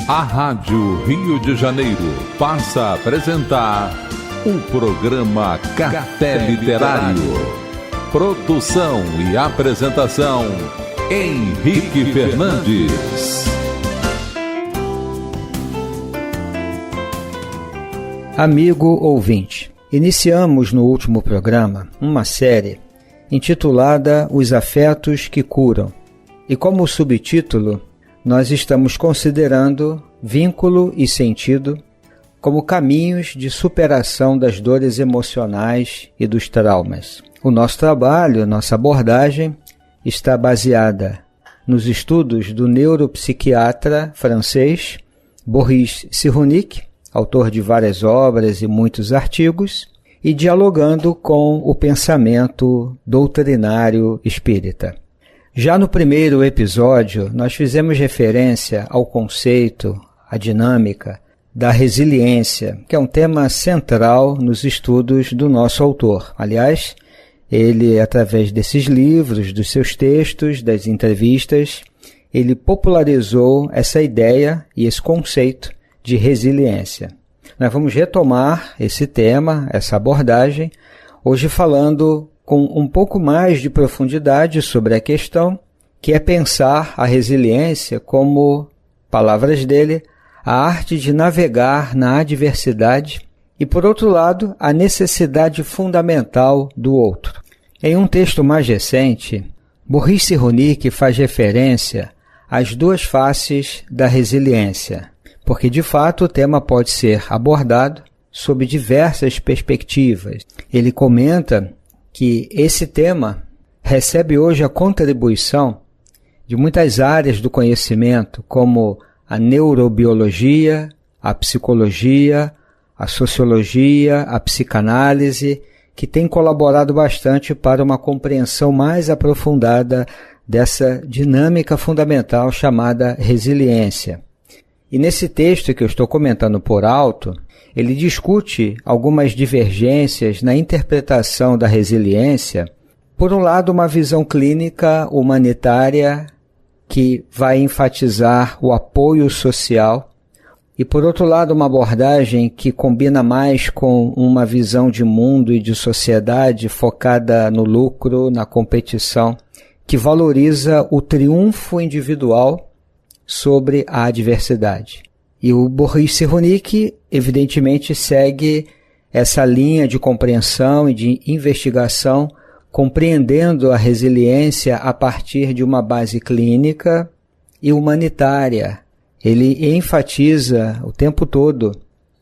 A Rádio Rio de Janeiro passa a apresentar o programa Café Literário. Produção e apresentação, Henrique Fernandes. Amigo ouvinte, iniciamos no último programa uma série intitulada Os Afetos que Curam. E como subtítulo, nós estamos considerando vínculo e sentido como caminhos de superação das dores emocionais e dos traumas. O nosso trabalho, nossa abordagem, está baseada nos estudos do neuropsiquiatra francês Boris Cyrulnik, autor de várias obras e muitos artigos, e dialogando com o pensamento doutrinário espírita. Já no primeiro episódio, nós fizemos referência ao conceito, à dinâmica da resiliência, que é um tema central nos estudos do nosso autor. Aliás, ele, através desses livros, dos seus textos, das entrevistas, ele popularizou essa ideia e esse conceito de resiliência. Nós vamos retomar esse tema, essa abordagem, hoje falando com um pouco mais de profundidade sobre a questão, que é pensar a resiliência como, palavras dele, a arte de navegar na adversidade e, por outro lado, a necessidade fundamental do outro. Em um texto mais recente, Boris Cyrulnik faz referência às duas faces da resiliência, porque, de fato, o tema pode ser abordado sob diversas perspectivas. Ele comenta que esse tema recebe hoje a contribuição de muitas áreas do conhecimento, como a neurobiologia, a psicologia, a sociologia, a psicanálise, que tem colaborado bastante para uma compreensão mais aprofundada dessa dinâmica fundamental chamada resiliência. E nesse texto que eu estou comentando por alto, ele discute algumas divergências na interpretação da resiliência. Por um lado, uma visão clínica humanitária que vai enfatizar o apoio social, e por outro lado, uma abordagem que combina mais com uma visão de mundo e de sociedade focada no lucro, na competição, que valoriza o triunfo individual sobre a adversidade. E o Boris Cyrulnik, evidentemente, segue essa linha de compreensão e de investigação, compreendendo a resiliência a partir de uma base clínica e humanitária. Ele enfatiza o tempo todo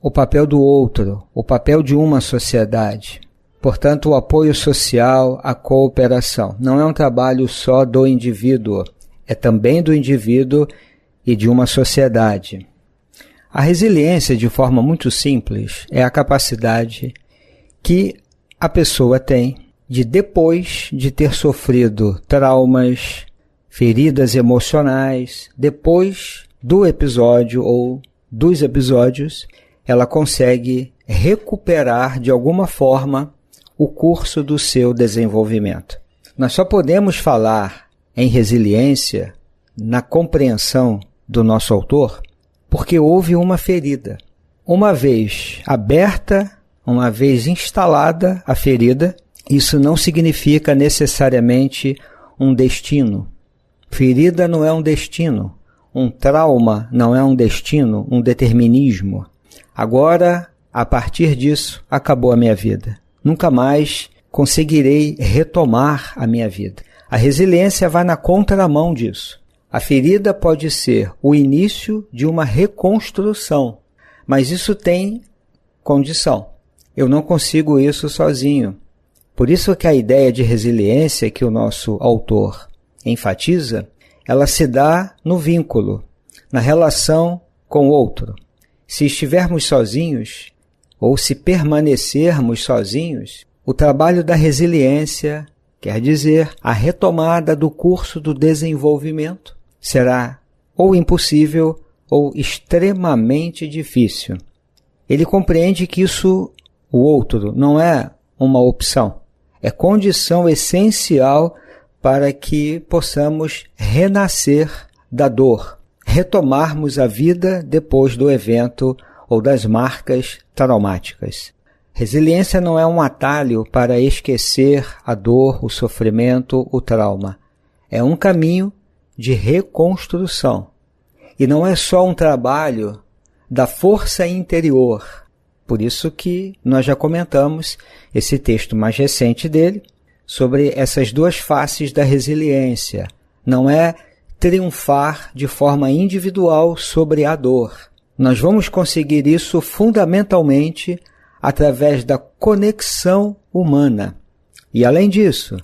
o papel do outro, o papel de uma sociedade. Portanto, o apoio social, a cooperação. Não é um trabalho só do indivíduo, é também do indivíduo e de uma sociedade. A resiliência, de forma muito simples, é a capacidade que a pessoa tem de, depois de ter sofrido traumas, feridas emocionais, depois do episódio ou dos episódios, ela consegue recuperar de alguma forma o curso do seu desenvolvimento. Nós só podemos falar em resiliência na compreensão do nosso autor porque houve uma ferida. Uma vez aberta, uma vez instalada a ferida, isso não significa necessariamente um destino. Ferida não é um destino. Um trauma não é um destino, um determinismo. Agora, a partir disso, acabou a minha vida. Nunca mais conseguirei retomar a minha vida. A resiliência vai na contramão disso. A ferida pode ser o início de uma reconstrução, mas isso tem condição. Eu não consigo isso sozinho. Por isso que a ideia de resiliência que o nosso autor enfatiza, ela se dá no vínculo, na relação com o outro. Se estivermos sozinhos, ou se permanecermos sozinhos, o trabalho da resiliência, quer dizer, a retomada do curso do desenvolvimento, será ou impossível ou extremamente difícil. Ele compreende que isso, o outro, não é uma opção, é condição essencial para que possamos renascer da dor, retomarmos a vida depois do evento ou das marcas traumáticas. Resiliência não é um atalho para esquecer a dor, o sofrimento, o trauma. É um caminho de reconstrução. E não é só um trabalho da força interior. Por isso que nós já comentamos esse texto mais recente dele sobre essas duas faces da resiliência. Não é triunfar de forma individual sobre a dor. Nós vamos conseguir isso fundamentalmente através da conexão humana e, além disso,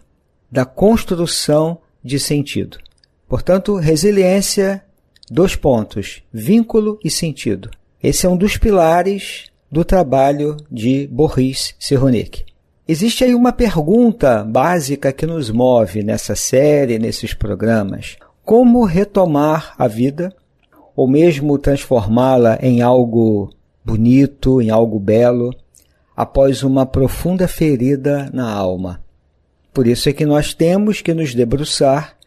da construção de sentido. Portanto, resiliência, 2 pontos, vínculo e sentido. Esse é um dos pilares do trabalho de Boris Cyrulnik. Existe aí uma pergunta básica que nos move nessa série, nesses programas. Como retomar a vida, ou mesmo transformá-la em algo bonito, em algo belo, após uma profunda ferida na alma? Por isso é que nós temos que nos debruçar,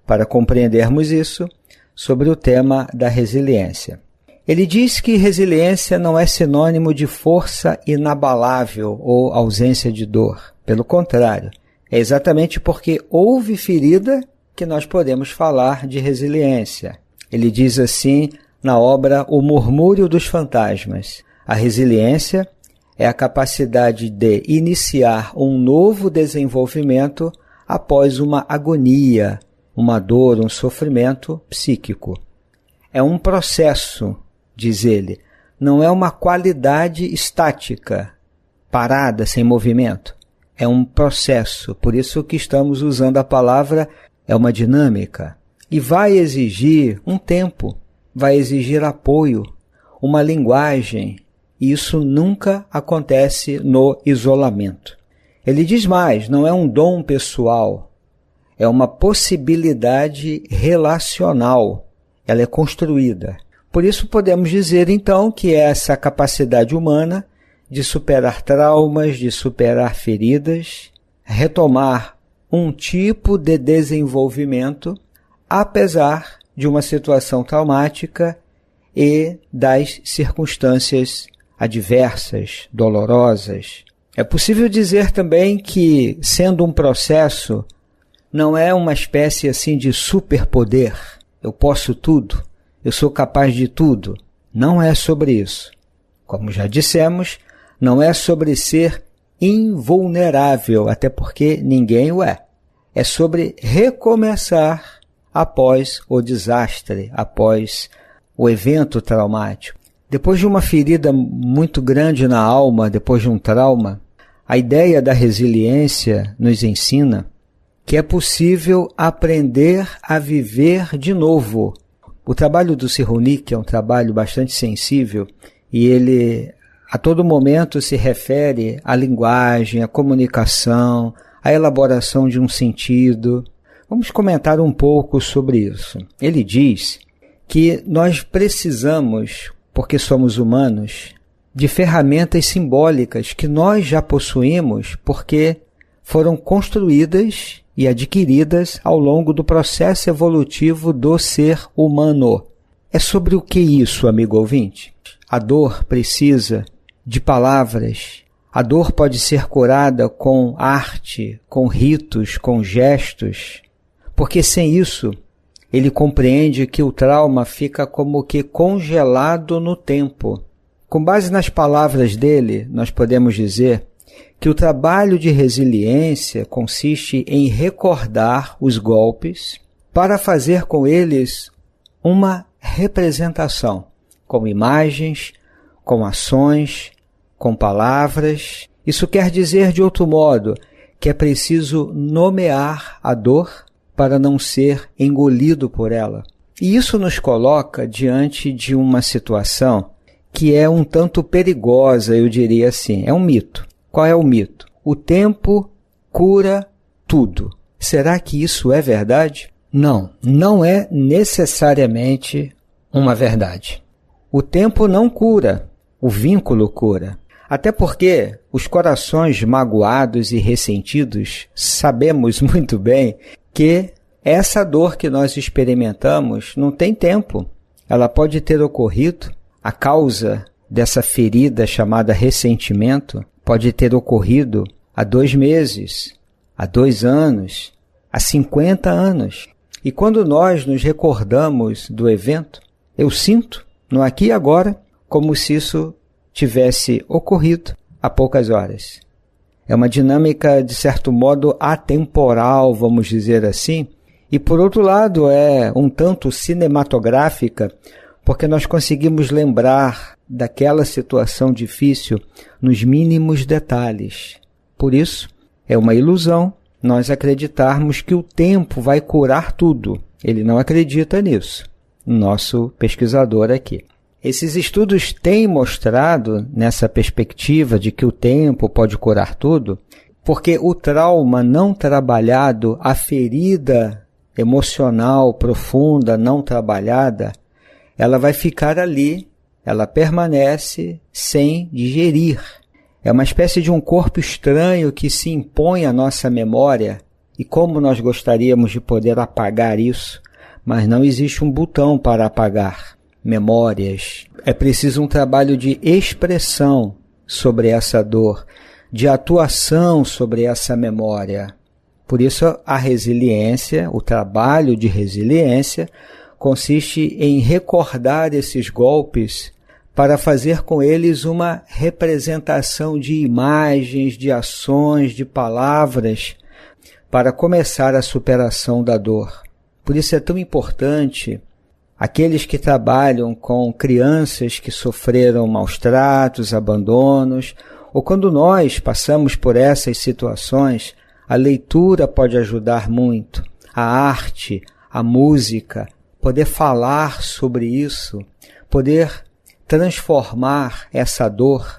para compreendermos isso, sobre o tema da resiliência. Ele diz que resiliência não é sinônimo de força inabalável ou ausência de dor. Pelo contrário, é exatamente porque houve ferida que nós podemos falar de resiliência. Ele diz assim na obra O Murmúrio dos Fantasmas: a resiliência é a capacidade de iniciar um novo desenvolvimento após uma agonia, uma dor, um sofrimento psíquico. É um processo, diz ele, não é uma qualidade estática, parada, sem movimento. É um processo, por isso que estamos usando a palavra, é uma dinâmica. E vai exigir um tempo, vai exigir apoio, uma linguagem, e isso nunca acontece no isolamento. Ele diz mais, não é um dom pessoal, é uma possibilidade relacional, ela é construída. Por isso podemos dizer então que essa capacidade humana de superar traumas, de superar feridas, retomar um tipo de desenvolvimento, apesar de uma situação traumática e das circunstâncias adversas, dolorosas. É possível dizer também que, sendo um processo, não é uma espécie assim de superpoder. Eu posso tudo, eu sou capaz de tudo. Não é sobre isso. Como já dissemos, não é sobre ser invulnerável, até porque ninguém o é. É sobre recomeçar após o desastre, após o evento traumático. Depois de uma ferida muito grande na alma, depois de um trauma, a ideia da resiliência nos ensina que é possível aprender a viver de novo. O trabalho do Cyrulnik é um trabalho bastante sensível e ele a todo momento se refere à linguagem, à comunicação, à elaboração de um sentido. Vamos comentar um pouco sobre isso. Ele diz que nós precisamos, porque somos humanos, de ferramentas simbólicas que nós já possuímos porque foram construídas e adquiridas ao longo do processo evolutivo do ser humano. É sobre o que isso, amigo ouvinte? A dor precisa de palavras. A dor pode ser curada com arte, com ritos, com gestos, porque sem isso ele compreende que o trauma fica como que congelado no tempo. Com base nas palavras dele, nós podemos dizer que o trabalho de resiliência consiste em recordar os golpes para fazer com eles uma representação, com imagens, com ações, com palavras. Isso quer dizer, de outro modo, que é preciso nomear a dor para não ser engolido por ela. E isso nos coloca diante de uma situação que é um tanto perigosa, eu diria assim. É um mito. Qual é o mito? O tempo cura tudo. Será que isso é verdade? Não, não é necessariamente uma verdade. O tempo não cura, o vínculo cura. Até porque os corações magoados e ressentidos sabemos muito bem que essa dor que nós experimentamos não tem tempo. ela pode ter ocorrido, a causa dessa ferida chamada ressentimento pode ter ocorrido há 2 meses, há 2 anos, há 50 anos. E quando nós nos recordamos do evento, eu sinto, no aqui e agora, como se isso tivesse ocorrido há poucas horas. É uma dinâmica, de certo modo, atemporal, vamos dizer assim, e por outro lado é um tanto cinematográfica, porque nós conseguimos lembrar daquela situação difícil nos mínimos detalhes. Por isso, é uma ilusão nós acreditarmos que o tempo vai curar tudo. Ele não acredita nisso, nosso pesquisador aqui. Esses estudos têm mostrado, nessa perspectiva de que o tempo pode curar tudo, porque o trauma não trabalhado, a ferida emocional profunda não trabalhada, ela vai ficar ali, ela permanece sem digerir. É uma espécie de um corpo estranho que se impõe à nossa memória, e como nós gostaríamos de poder apagar isso, mas não existe um botão para apagar memórias. É preciso um trabalho de expressão sobre essa dor, de atuação sobre essa memória. Por isso a resiliência, o trabalho de resiliência, consiste em recordar esses golpes para fazer com eles uma representação de imagens, de ações, de palavras, para começar a superação da dor. Por isso é tão importante aqueles que trabalham com crianças que sofreram maus tratos, abandonos, ou quando nós passamos por essas situações, a leitura pode ajudar muito, a arte, a música, poder falar sobre isso, poder transformar essa dor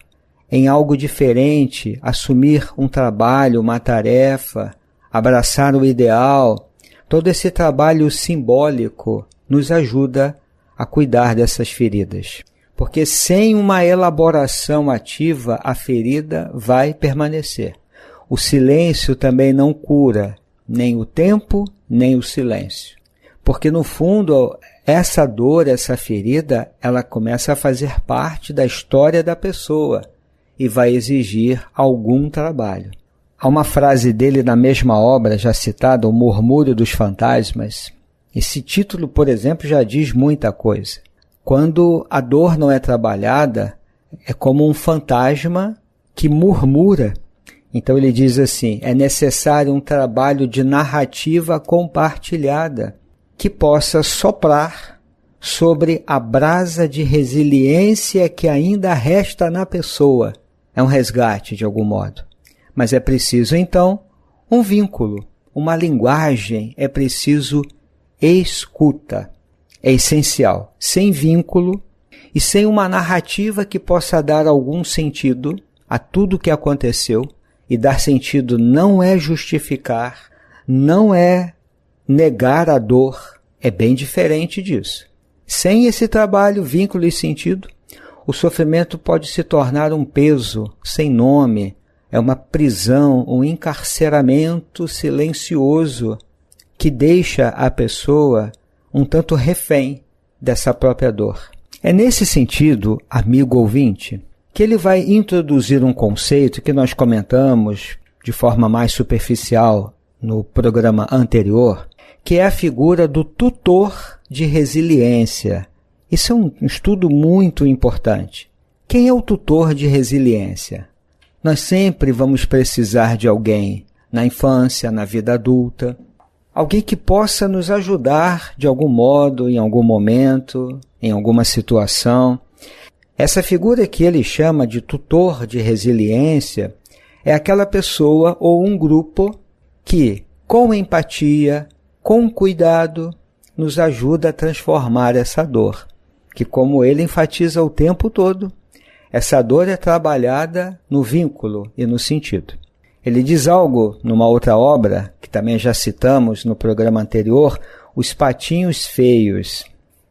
em algo diferente, assumir um trabalho, uma tarefa, abraçar o ideal. Todo esse trabalho simbólico nos ajuda a cuidar dessas feridas. Porque sem uma elaboração ativa, a ferida vai permanecer. O silêncio também não cura, nem o tempo, nem o silêncio. Porque no fundo, essa dor, essa ferida, ela começa a fazer parte da história da pessoa e vai exigir algum trabalho. Há uma frase dele na mesma obra, já citada, O Murmúrio dos Fantasmas. Esse título, por exemplo, já diz muita coisa. Quando a dor não é trabalhada, é como um fantasma que murmura. Então ele diz assim, é necessário um trabalho de narrativa compartilhada que possa soprar sobre a brasa de resiliência que ainda resta na pessoa. É um resgate, de algum modo. Mas é preciso, então, um vínculo, uma linguagem, é preciso escuta. É essencial. Sem vínculo e sem uma narrativa que possa dar algum sentido a tudo que aconteceu, e dar sentido não é justificar, não é negar a dor, é bem diferente disso. Sem esse trabalho, vínculo e sentido, o sofrimento pode se tornar um peso sem nome, é uma prisão, um encarceramento silencioso que deixa a pessoa um tanto refém dessa própria dor. É nesse sentido, amigo ouvinte, que ele vai introduzir um conceito que nós comentamos de forma mais superficial no programa anterior, que é a figura do tutor de resiliência. Isso é um estudo muito importante. Quem é o tutor de resiliência? Nós sempre vamos precisar de alguém, na infância, na vida adulta, alguém que possa nos ajudar de algum modo, em algum momento, em alguma situação. Essa figura que ele chama de tutor de resiliência é aquela pessoa ou um grupo que, com empatia, com cuidado, nos ajuda a transformar essa dor, que, como ele enfatiza o tempo todo, essa dor é trabalhada no vínculo e no sentido. Ele diz algo numa outra obra, que também já citamos no programa anterior, Os Patinhos Feios.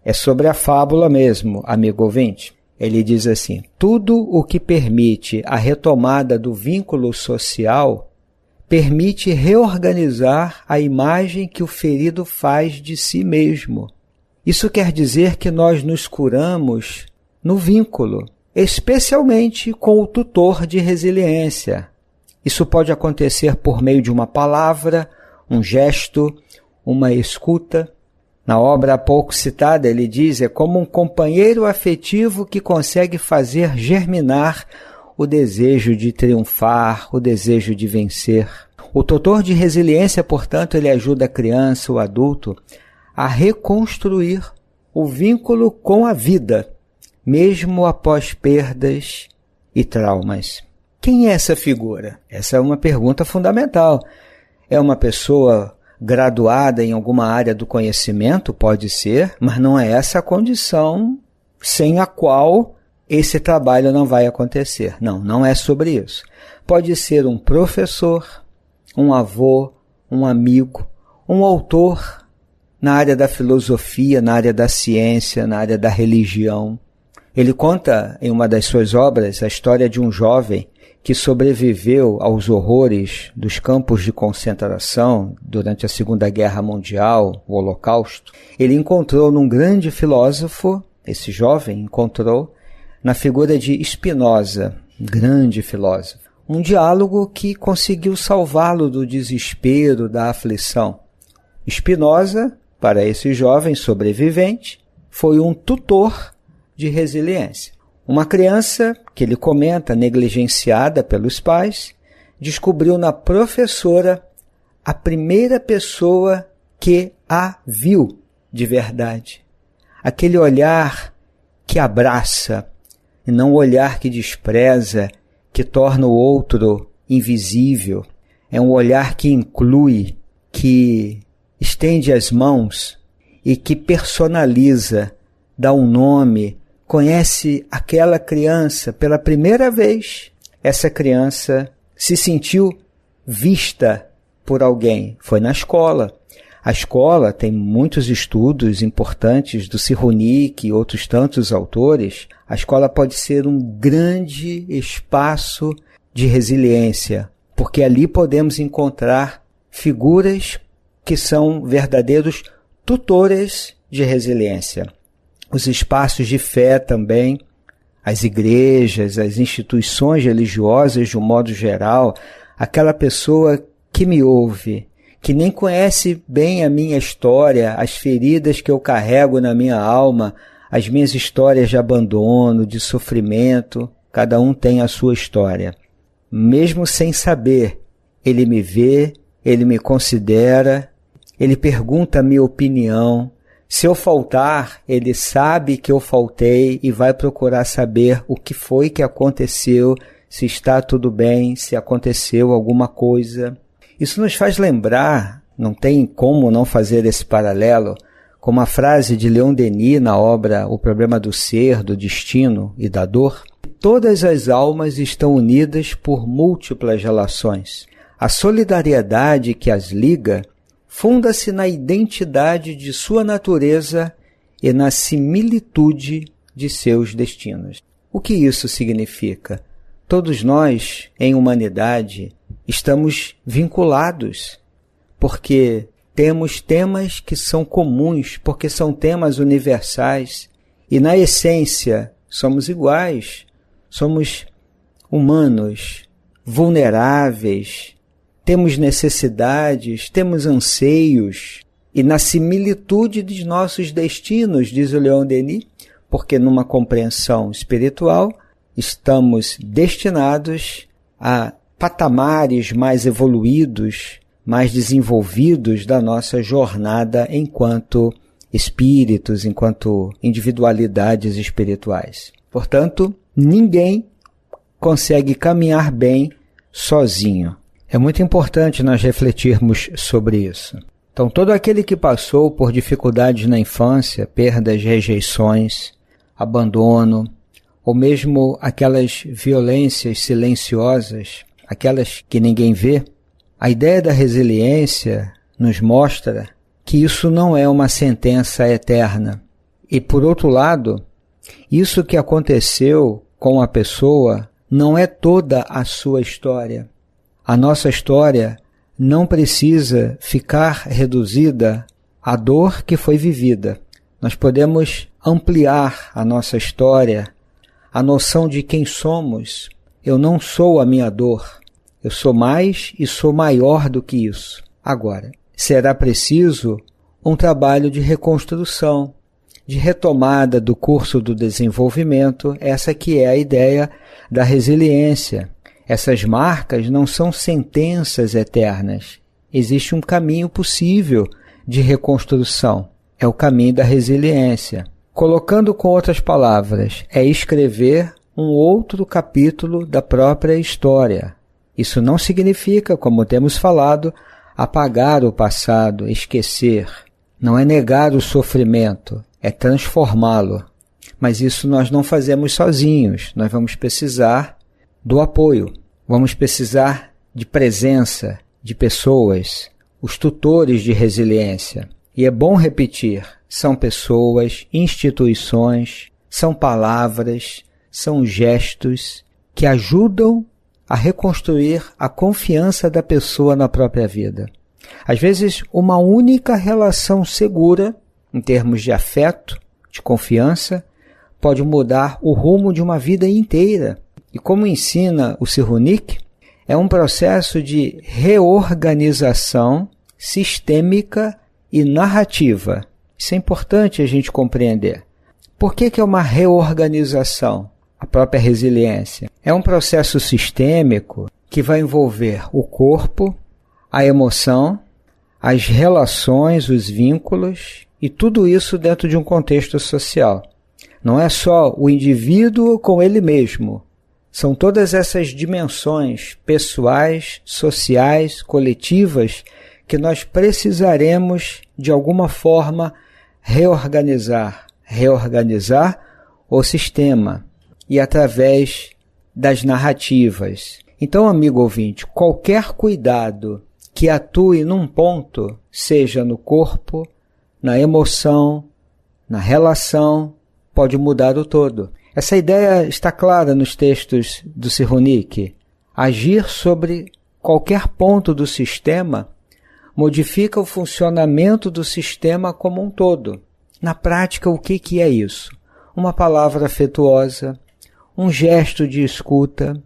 É sobre a fábula mesmo, amigo ouvinte. Ele diz assim, tudo o que permite a retomada do vínculo social permite reorganizar a imagem que o ferido faz de si mesmo. Isso quer dizer que nós nos curamos no vínculo, especialmente com o tutor de resiliência. Isso pode acontecer por meio de uma palavra, um gesto, uma escuta. Na obra há pouco citada, ele diz, é como um companheiro afetivo que consegue fazer germinar o desejo de triunfar, o desejo de vencer. O tutor de resiliência, portanto, ele ajuda a criança, o adulto, a reconstruir o vínculo com a vida, mesmo após perdas e traumas. Quem é essa figura? Essa é uma pergunta fundamental. É uma pessoa graduada em alguma área do conhecimento? Pode ser, mas não é essa a condição sem a qual esse trabalho não vai acontecer. Não é sobre isso. Pode ser um professor, um avô, um amigo, um autor na área da filosofia, na área da ciência, na área da religião. Ele conta em uma das suas obras a história de um jovem que sobreviveu aos horrores dos campos de concentração durante a Segunda Guerra Mundial, o Holocausto. Ele encontrou num grande filósofo, esse jovem encontrou, na figura de Spinoza, grande filósofo, um diálogo que conseguiu salvá-lo do desespero, da aflição. Spinoza, para esse jovem sobrevivente, foi um tutor de resiliência. Uma criança, que ele comenta, negligenciada pelos pais, descobriu na professora a primeira pessoa que a viu de verdade. Aquele olhar que abraça, e não o olhar que despreza, que torna o outro invisível. É um olhar que inclui, que estende as mãos e que personaliza, dá um nome, conhece aquela criança pela primeira vez. Essa criança se sentiu vista por alguém. Foi na escola. A escola tem muitos estudos importantes do Cyrulnik e outros tantos autores. A escola pode ser um grande espaço de resiliência, porque ali podemos encontrar figuras que são verdadeiros tutores de resiliência. Os espaços de fé também, as igrejas, as instituições religiosas de um modo geral, aquela pessoa que me ouve, que nem conhece bem a minha história, as feridas que eu carrego na minha alma, as minhas histórias de abandono, de sofrimento, cada um tem a sua história. Mesmo sem saber, ele me vê, ele me considera, ele pergunta a minha opinião. Se eu faltar, ele sabe que eu faltei e vai procurar saber o que foi que aconteceu, se está tudo bem, se aconteceu alguma coisa. Isso nos faz lembrar, não tem como não fazer esse paralelo, com uma frase de Leon Denis na obra O Problema do Ser, do Destino e da Dor. Todas as almas estão unidas por múltiplas relações. A solidariedade que as liga funda-se na identidade de sua natureza e na similitude de seus destinos. O que isso significa? Todos nós, em humanidade, estamos vinculados, porque temos temas que são comuns, porque são temas universais, e na essência somos iguais, somos humanos, vulneráveis, temos necessidades, temos anseios, e na similitude de nossos destinos, diz o Leon Denis, porque numa compreensão espiritual estamos destinados a patamares mais evoluídos, mais desenvolvidos da nossa jornada enquanto espíritos, enquanto individualidades espirituais. Portanto, ninguém consegue caminhar bem sozinho. É muito importante nós refletirmos sobre isso. Então, todo aquele que passou por dificuldades na infância, perdas, rejeições, abandono, ou mesmo aquelas violências silenciosas, aquelas que ninguém vê, a ideia da resiliência nos mostra que isso não é uma sentença eterna. E, por outro lado, isso que aconteceu com a pessoa não é toda a sua história. A nossa história não precisa ficar reduzida à dor que foi vivida. Nós podemos ampliar a nossa história, a noção de quem somos. Eu não sou a minha dor, eu sou mais e sou maior do que isso. Agora, será preciso um trabalho de reconstrução, de retomada do curso do desenvolvimento, essa que é a ideia da resiliência. Essas marcas não são sentenças eternas. Existe um caminho possível de reconstrução. É o caminho da resiliência. Colocando com outras palavras, é escrever um outro capítulo da própria história. Isso não significa, como temos falado, apagar o passado, esquecer. Não é negar o sofrimento, é transformá-lo. Mas isso nós não fazemos sozinhos. Nós vamos precisar do apoio. Vamos precisar de presença de pessoas, os tutores de resiliência. E é bom repetir, são pessoas, instituições, são palavras, são gestos que ajudam a reconstruir a confiança da pessoa na própria vida. Às vezes, uma única relação segura, em termos de afeto, de confiança, pode mudar o rumo de uma vida inteira. E como ensina o Cyrulnik, é um processo de reorganização sistêmica e narrativa. Isso é importante a gente compreender. Por que é uma reorganização? A própria resiliência. É um processo sistêmico que vai envolver o corpo, a emoção, as relações, os vínculos e tudo isso dentro de um contexto social. Não é só o indivíduo com ele mesmo. São todas essas dimensões pessoais, sociais, coletivas que nós precisaremos de alguma forma reorganizar o sistema e através das narrativas. Então, amigo ouvinte, qualquer cuidado que atue num ponto, seja no corpo, na emoção, na relação, pode mudar o todo. Essa ideia está clara nos textos do Cyrulnik. Agir sobre qualquer ponto do sistema modifica o funcionamento do sistema como um todo. Na prática, o que é isso? Uma palavra afetuosa, um gesto de escuta,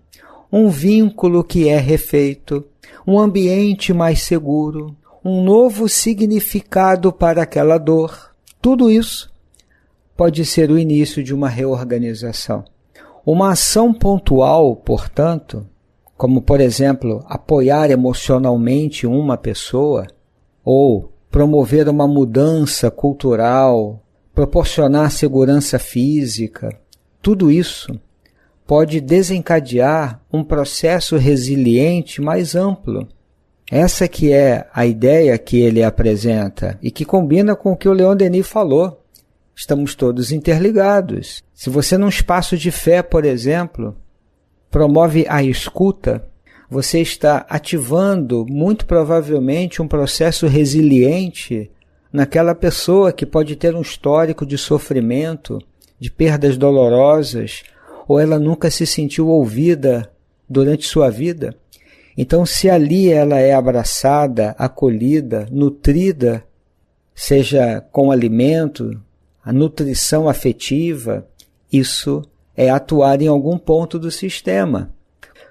um vínculo que é refeito, um ambiente mais seguro, um novo significado para aquela dor. Tudo isso pode ser o início de uma reorganização. Uma ação pontual, portanto, como, por exemplo, apoiar emocionalmente uma pessoa, ou promover uma mudança cultural, proporcionar segurança física, tudo isso pode desencadear um processo resiliente mais amplo. Essa que é a ideia que ele apresenta e que combina com o que o Leon Denis falou. Estamos todos interligados. Se você num espaço de fé, por exemplo, promove a escuta, você está ativando muito provavelmente um processo resiliente naquela pessoa que pode ter um histórico de sofrimento, de perdas dolorosas, ou ela nunca se sentiu ouvida durante sua vida. Então, se ali ela é abraçada, acolhida, nutrida, seja com alimento, a nutrição afetiva, isso é atuar em algum ponto do sistema.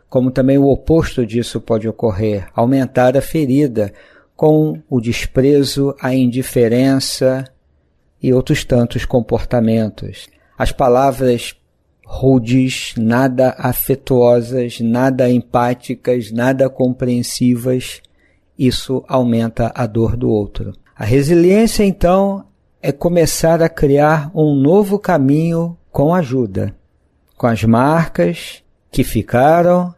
Como também o oposto disso pode ocorrer, aumentar a ferida com o desprezo, a indiferença e outros tantos comportamentos. As palavras rudes, nada afetuosas, nada empáticas, nada compreensivas, isso aumenta a dor do outro. A resiliência, então, é começar a criar um novo caminho com ajuda, com as marcas que ficaram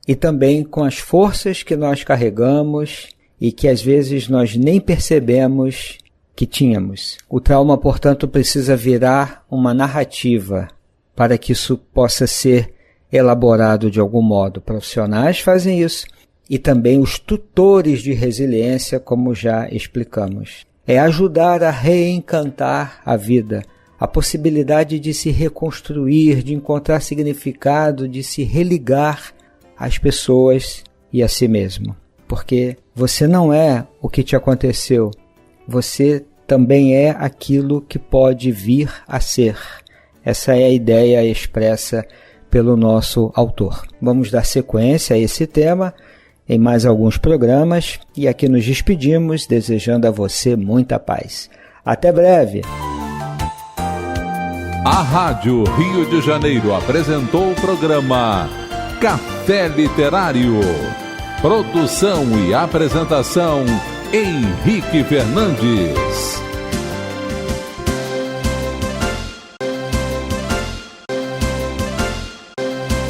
e também com as forças que nós carregamos e que às vezes nós nem percebemos que tínhamos. O trauma, portanto, precisa virar uma narrativa para que isso possa ser elaborado de algum modo. Profissionais fazem isso e também os tutores de resiliência, como já explicamos. É ajudar a reencantar a vida, a possibilidade de se reconstruir, de encontrar significado, de se religar às pessoas e a si mesmo. Porque você não é o que te aconteceu, você também é aquilo que pode vir a ser. Essa é a ideia expressa pelo nosso autor. Vamos dar sequência a esse tema em mais alguns programas e aqui nos despedimos desejando a você muita paz. Até breve! A Rádio Rio de Janeiro apresentou o programa Café Literário. Produção e apresentação Henrique Fernandes.